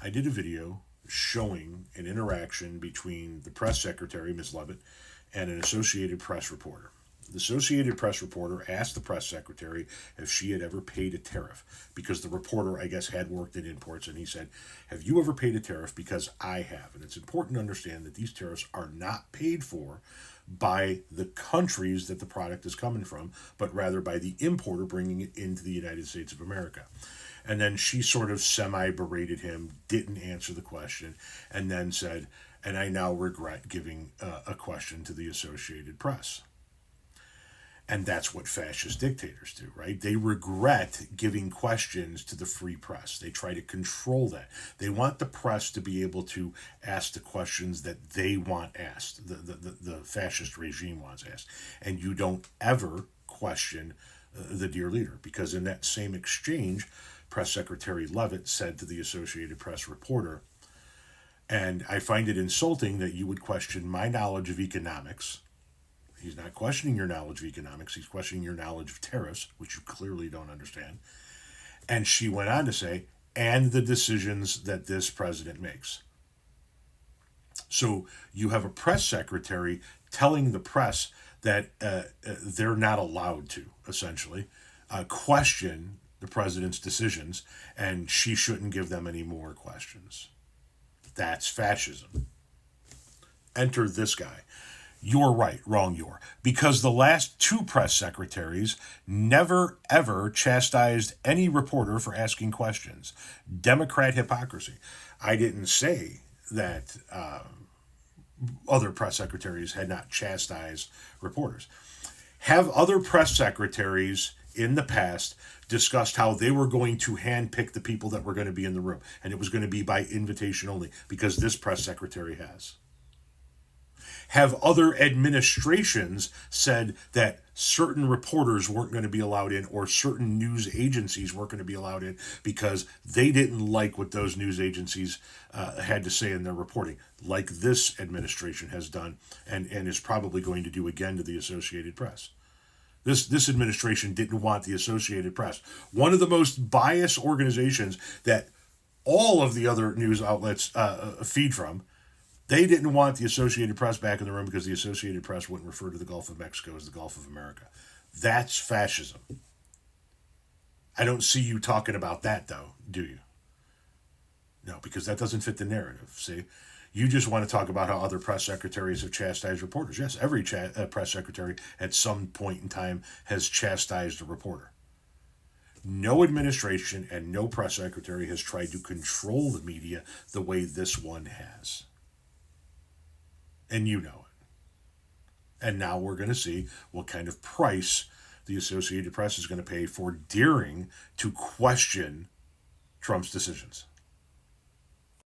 I did a video showing an interaction between the press secretary, Ms. Levitt, and an Associated Press reporter. The Associated Press reporter asked the press secretary if she had ever paid a tariff, because the reporter, I guess, had worked in imports, and he said, "Have you ever paid a tariff? Because I have." And it's important to understand that these tariffs are not paid for by the countries that the product is coming from, but rather by the importer bringing it into the United States of America. And then she sort of semi berated him, didn't answer the question, and then said, "And I now regret giving a question to the Associated Press." And that's what fascist dictators do, right? They regret giving questions to the free press. They try to control that. They want the press to be able to ask the questions that they want asked, the fascist regime wants asked. And you don't ever question the dear leader, because in that same exchange, Press Secretary Levitt said to the Associated Press reporter, "And I find it insulting that you would question my knowledge of economics." He's not questioning your knowledge of economics. He's questioning your knowledge of tariffs, which you clearly don't understand. And she went on to say, "and the decisions that this president makes." So you have a press secretary telling the press that they're not allowed to, essentially, question the president's decisions, and she shouldn't give them any more questions. That's fascism. Enter this guy. You're right, wrong you're. Because the last two press secretaries never, ever chastised any reporter for asking questions. Democrat hypocrisy. I didn't say that other press secretaries had not chastised reporters. Have other press secretaries in the past discussed how they were going to handpick the people that were going to be in the room, and it was going to be by invitation only, because this press secretary has? Have other administrations said that certain reporters weren't going to be allowed in, or certain news agencies weren't going to be allowed in because they didn't like what those news agencies had to say in their reporting, like this administration has done and is probably going to do again to the Associated Press? This administration didn't want the Associated Press, one of the most biased organizations that all of the other news outlets feed from. They didn't want the Associated Press back in the room because the Associated Press wouldn't refer to the Gulf of Mexico as the Gulf of America. That's fascism. I don't see you talking about that, though, do you? No, because that doesn't fit the narrative, see? You just want to talk about how other press secretaries have chastised reporters. Yes, every press secretary at some point in time has chastised a reporter. No administration and no press secretary has tried to control the media the way this one has. And you know it. And now we're going to see what kind of price the Associated Press is going to pay for daring to question Trump's decisions.